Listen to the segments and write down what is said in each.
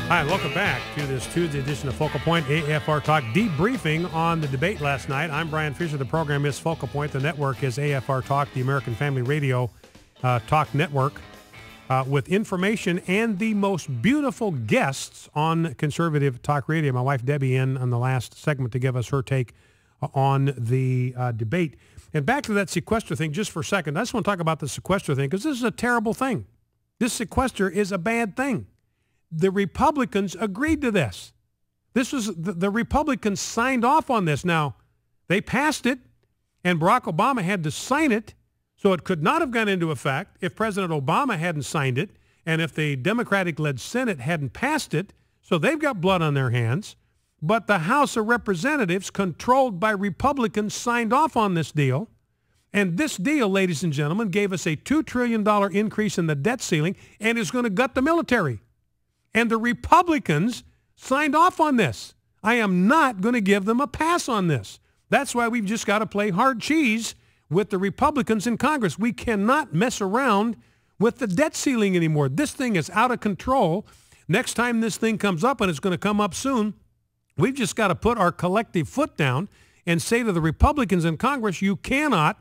Hi, and welcome back to this Tuesday edition of Focal Point, AFR Talk debriefing on the debate last night. I'm Brian Fisher. The program is Focal Point. The network is AFR Talk, the American Family Radio Talk Network, with information and the most beautiful guests on conservative talk radio. My wife Debbie in on the last segment to give us her take on the debate. And back to that sequester thing just for a second. I just want to talk about the sequester thing because this is a terrible thing. This sequester is a bad thing. The Republicans agreed to this. This was the Republicans signed off on this. Now, they passed it, and Barack Obama had to sign it, so it could not have gone into effect if President Obama hadn't signed it, and if the Democratic-led Senate hadn't passed it, so they've got blood on their hands. But the House of Representatives, controlled by Republicans, signed off on this deal. And this deal, ladies and gentlemen, gave us a $2 trillion increase in the debt ceiling and is going to gut the military. And the Republicans signed off on this. I am not going to give them a pass on this. That's why we've just got to play hard cheese with the Republicans in Congress. We cannot mess around with the debt ceiling anymore. This thing is out of control. Next time this thing comes up, and it's going to come up soon, we've just got to put our collective foot down and say to the Republicans in Congress, you cannot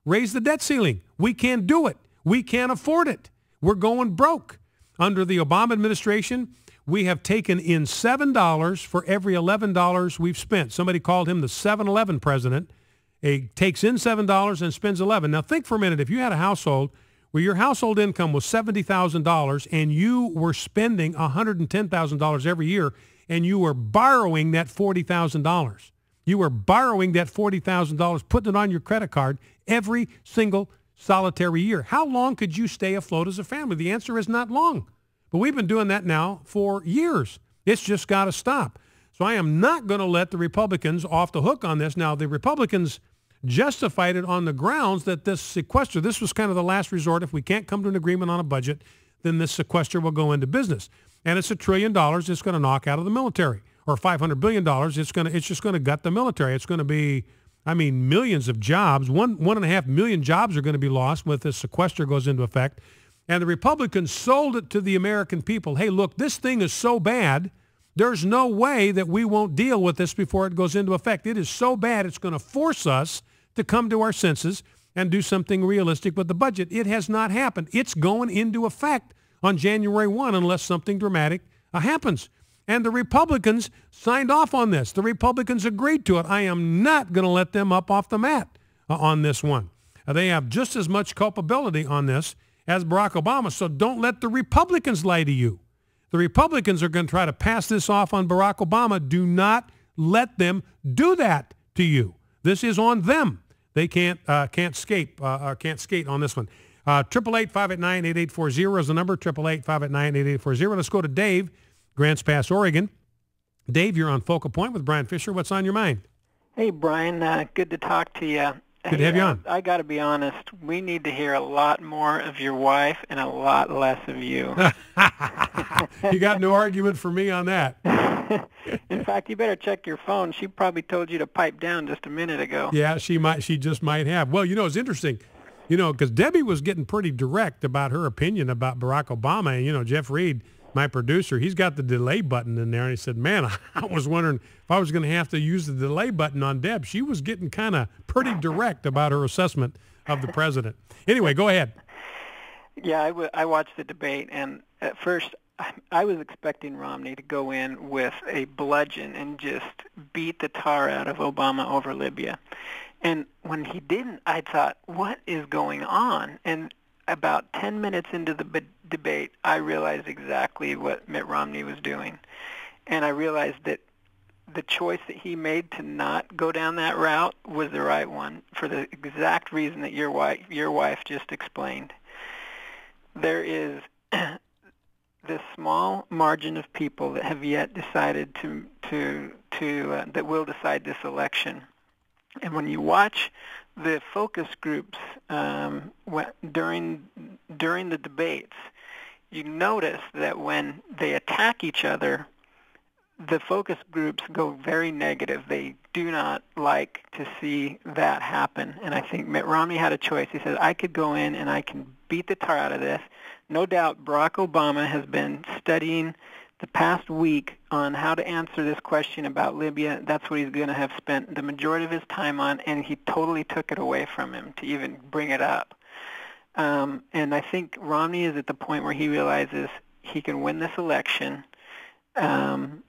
raise the debt ceiling. We can't do it. We can't afford it. We're going broke. Under the Obama administration, we have taken in $7 for every $11 we've spent. Somebody called him the 7-11 president. He takes in $7 and spends $11. Now think for a minute. If you had a household where your household income was $70,000 and you were spending $110,000 every year and you were borrowing that $40,000. You were borrowing that $40,000, putting it on your credit card every single solitary year. How long could you stay afloat as a family? The answer is not long. But we've been doing that now for years. It's just got to stop. So I am not going to let the Republicans off the hook on this. Now, the Republicans justified it on the grounds that this sequester, this was kind of the last resort. If we can't come to an agreement on a budget, then this sequester will go into business. And it's $1 trillion it's going to knock out of the military. Or $500 billion, it's just going to gut the military. It's going to be, millions of jobs. 1.5 million jobs are going to be lost when this sequester goes into effect. And the Republicans sold it to the American people. Hey, look, this thing is so bad, there's no way that we won't deal with this before it goes into effect. It is so bad, it's going to force us to come to our senses and do something realistic with the budget. It has not happened. It's going into effect on January 1 unless something dramatic happens. And the Republicans signed off on this. The Republicans agreed to it. I am not going to let them up off the mat on this one. They have just as much culpability on this as Barack Obama, so don't let the Republicans lie to you. The Republicans are going to try to pass this off on Barack Obama. Do not let them do that to you. This is on them. They can't skate on this one. 888-589-8840 is the number. 888-589-8840. Let's go to Dave, Grants Pass, Oregon. Dave, you're on Focal Point with Brian Fisher. What's on your mind? Hey, Brian. Good to talk to you. Good to have you on. I got to be honest. We need to hear a lot more of your wife and a lot less of you. You got no argument for me on that. In fact, you better check your phone. She probably told you to pipe down just a minute ago. Yeah, she just might have. Well, it's interesting, because Debbie was getting pretty direct about her opinion about Barack Obama. And, Jeff Reed, my producer, he's got the delay button in there. And he said, man, I was wondering if I was going to have to use the delay button on Deb. She was getting kind of pretty direct about her assessment of the president. Anyway, go ahead. Yeah, I watched the debate, and at first I was expecting Romney to go in with a bludgeon and just beat the tar out of Obama over Libya. And when he didn't, I thought, what is going on? And about 10 minutes into the debate, I realized exactly what Mitt Romney was doing. And I realized that the choice that he made to not go down that route was the right one for the exact reason that your wife just explained. There is this small margin of people that have yet decided that will decide this election. And when you watch the focus groups during the debates, you notice that when they attack each other, the focus groups go very negative. They do not like to see that happen. And I think Mitt Romney had a choice. He said, I could go in and I can beat the tar out of this. No doubt Barack Obama has been studying the past week on how to answer this question about Libya. That's what he's going to have spent the majority of his time on, and he totally took it away from him to even bring it up. And I think Romney is at the point where he realizes he can win this election, and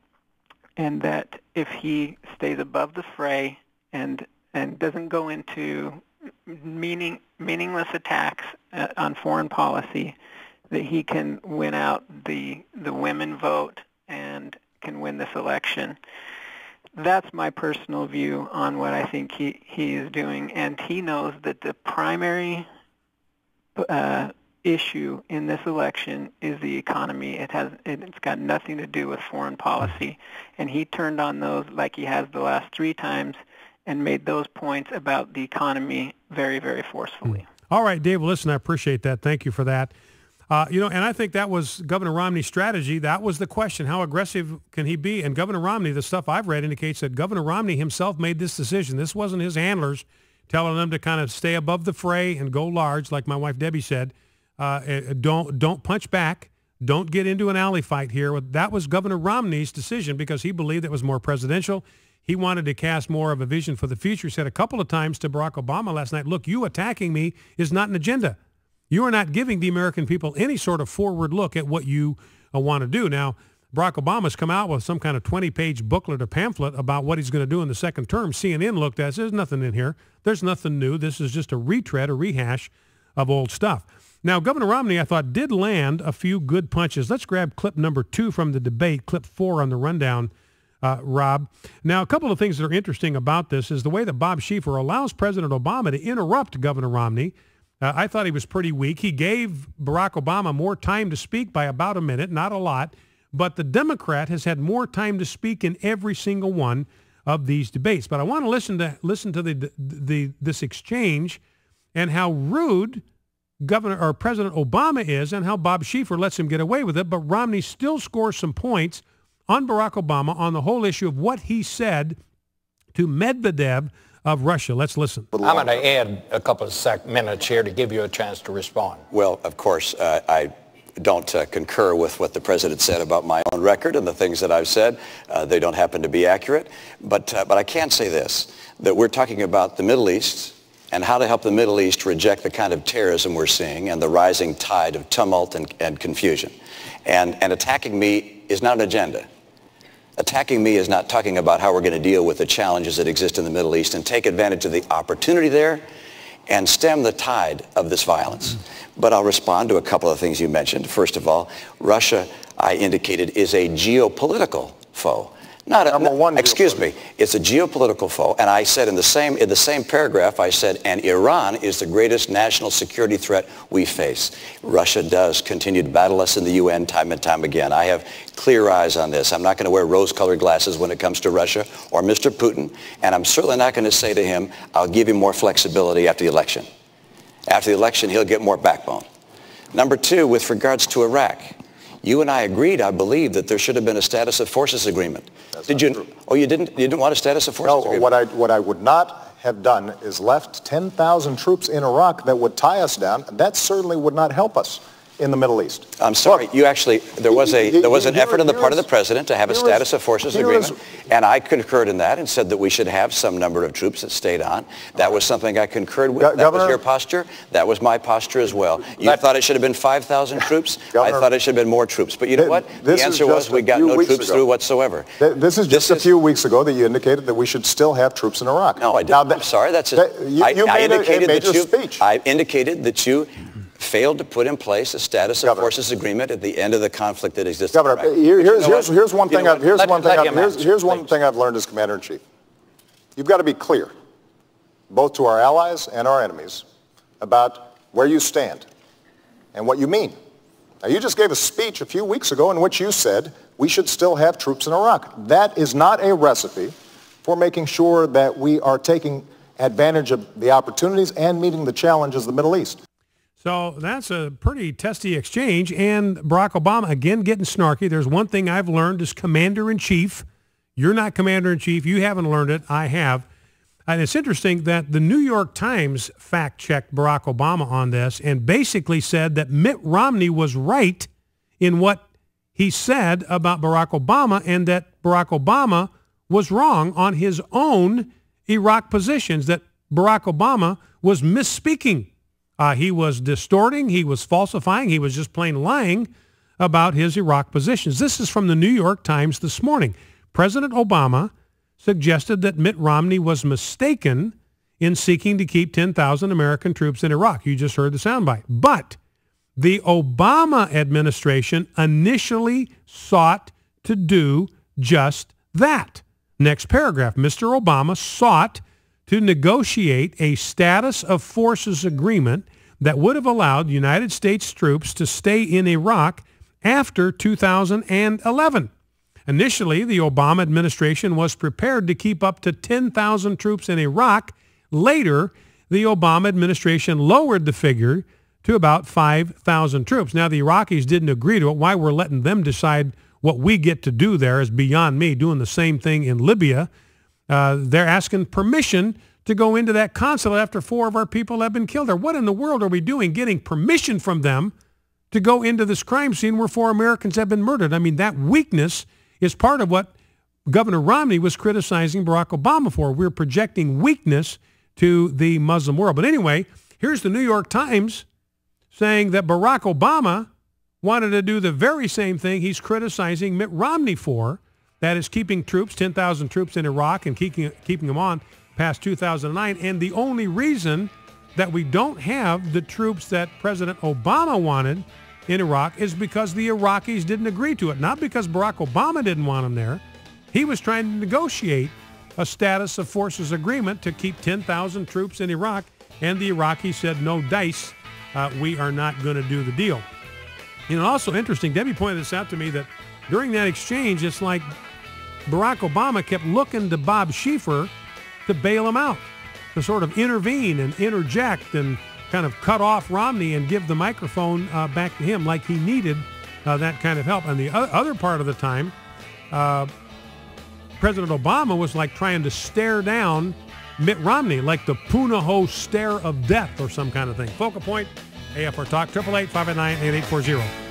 that if he stays above the fray and doesn't go into meaningless attacks on foreign policy, that he can win out the women vote and can win this election. That's my personal view on what I think he is doing, and he knows that the primary issue in this election is the economy. It's got nothing to do with foreign policy, and he turned on those like he has the last 3 times and made those points about the economy very, very forcefully. All right, Dave, well, listen, I appreciate that. Thank you for that. And I think that was Governor Romney's strategy. That was the question. How aggressive can he be? And Governor Romney, the stuff I've read indicates that Governor Romney himself made this decision. This wasn't his handlers telling them to kind of stay above the fray and go large, like my wife Debbie said. Don't punch back. Don't get into an alley fight here. That was Governor Romney's decision because he believed it was more presidential. He wanted to cast more of a vision for the future. He said a couple of times to Barack Obama last night, look, you attacking me is not an agenda. You are not giving the American people any sort of forward look at what you want to do. Now, Barack Obama's come out with some kind of 20-page booklet or pamphlet about what he's going to do in the second term. CNN looked at it, there's nothing in here. There's nothing new. This is just a retread, a rehash of old stuff. Now, Governor Romney, I thought, did land a few good punches. Let's grab clip number 2 from the debate, clip 4 on the rundown, Rob. Now, a couple of things that are interesting about this is the way that Bob Schieffer allows President Obama to interrupt Governor Romney. I thought he was pretty weak. He gave Barack Obama more time to speak by about a minute, not a lot, but the Democrat has had more time to speak in every single one of these debates. But I want to listen to this exchange and how rude President Obama is and how Bob Schieffer lets him get away with it, but Romney still scores some points on Barack Obama on the whole issue of what he said to Medvedev of Russia. Let's listen. I'm going to add a couple of minutes here to give you a chance to respond. Well, of course, I don't concur with what the president said about my own record and the things that I've said. They don't happen to be accurate. But I can say this, that we're talking about the Middle East and how to help the Middle East reject the kind of terrorism we're seeing and the rising tide of tumult and confusion. And attacking me is not an agenda. Attacking me is not talking about how we're going to deal with the challenges that exist in the Middle East and take advantage of the opportunity there and stem the tide of this violence. But I'll respond to a couple of things you mentioned. First of all, Russia, I indicated, is a geopolitical foe. Excuse me, it's a geopolitical foe. And I said in the same paragraph, I said, and Iran is the greatest national security threat we face. Russia does continue to battle us in the UN time and time again. I have clear eyes on this. I'm not going to wear rose-colored glasses when it comes to Russia or Mr. Putin. And I'm certainly not going to say to him, I'll give him more flexibility after the election. After the election, he'll get more backbone. Number 2, with regards to Iraq, you and I agreed, I believe, that there should have been a status of forces agreement. Did you? True. Oh, you didn't? You didn't want a status of forces agreement? No, what I would not have done is left 10,000 troops in Iraq that would tie us down. That certainly would not help us in the Middle East. I'm sorry. You actually, there was an effort on the part of the president to have a status of forces agreement, and I concurred in that and said that we should have some number of troops that stayed on. That was something I concurred with. That was your posture. That was my posture as well. You thought it should have been 5,000 troops. I thought it should have been more troops. But you know what? The answer was we got no troops through whatsoever. This is just a few weeks ago that you indicated that we should still have troops in Iraq. No, I didn't. I'm sorry. That's it. You made a major speech. I indicated that you failed to put in place a status of forces agreement at the end of the conflict that exists. Governor, here's one thing I've learned as Commander-in-Chief. You've got to be clear, both to our allies and our enemies, about where you stand and what you mean. Now, you just gave a speech a few weeks ago in which you said we should still have troops in Iraq. That is not a recipe for making sure that we are taking advantage of the opportunities and meeting the challenges of the Middle East. So that's a pretty testy exchange. And Barack Obama, again, getting snarky. There's one thing I've learned as commander-in-chief. You're not commander-in-chief. You haven't learned it. I have. And it's interesting that the New York Times fact-checked Barack Obama on this and basically said that Mitt Romney was right in what he said about Barack Obama and that Barack Obama was wrong on his own Iraq positions, that Barack Obama was misspeaking. He was distorting, he was falsifying, he was just plain lying about his Iraq positions. This is from the New York Times this morning. President Obama suggested that Mitt Romney was mistaken in seeking to keep 10,000 American troops in Iraq. You just heard the soundbite. But the Obama administration initially sought to do just that. Next paragraph, Mr. Obama sought to negotiate a status of forces agreement that would have allowed United States troops to stay in Iraq after 2011. Initially, the Obama administration was prepared to keep up to 10,000 troops in Iraq. Later, the Obama administration lowered the figure to about 5,000 troops. Now, the Iraqis didn't agree to it. Why we're letting them decide what we get to do there is beyond me. Doing the same thing in Libya. They're asking permission to go into that consulate after 4 of our people have been killed there. What in the world are we doing getting permission from them to go into this crime scene where 4 Americans have been murdered? I mean, that weakness is part of what Governor Romney was criticizing Barack Obama for. We're projecting weakness to the Muslim world. But anyway, here's the New York Times saying that Barack Obama wanted to do the very same thing he's criticizing Mitt Romney for, that is keeping troops, 10,000 troops in Iraq and keeping them on past 2009. And the only reason that we don't have the troops that President Obama wanted in Iraq is because the Iraqis didn't agree to it. Not because Barack Obama didn't want them there. He was trying to negotiate a status of forces agreement to keep 10,000 troops in Iraq, and the Iraqis said, no dice, we are not going to do the deal. You know, also interesting, Debbie pointed this out to me, that during that exchange, it's like Barack Obama kept looking to Bob Schieffer to bail him out, to sort of intervene and interject and kind of cut off Romney and give the microphone back to him, like he needed that kind of help. And the other part of the time, President Obama was like trying to stare down Mitt Romney, like the Punahou stare of death or some kind of thing. Focal Point, AFR Talk, 888-589-8840.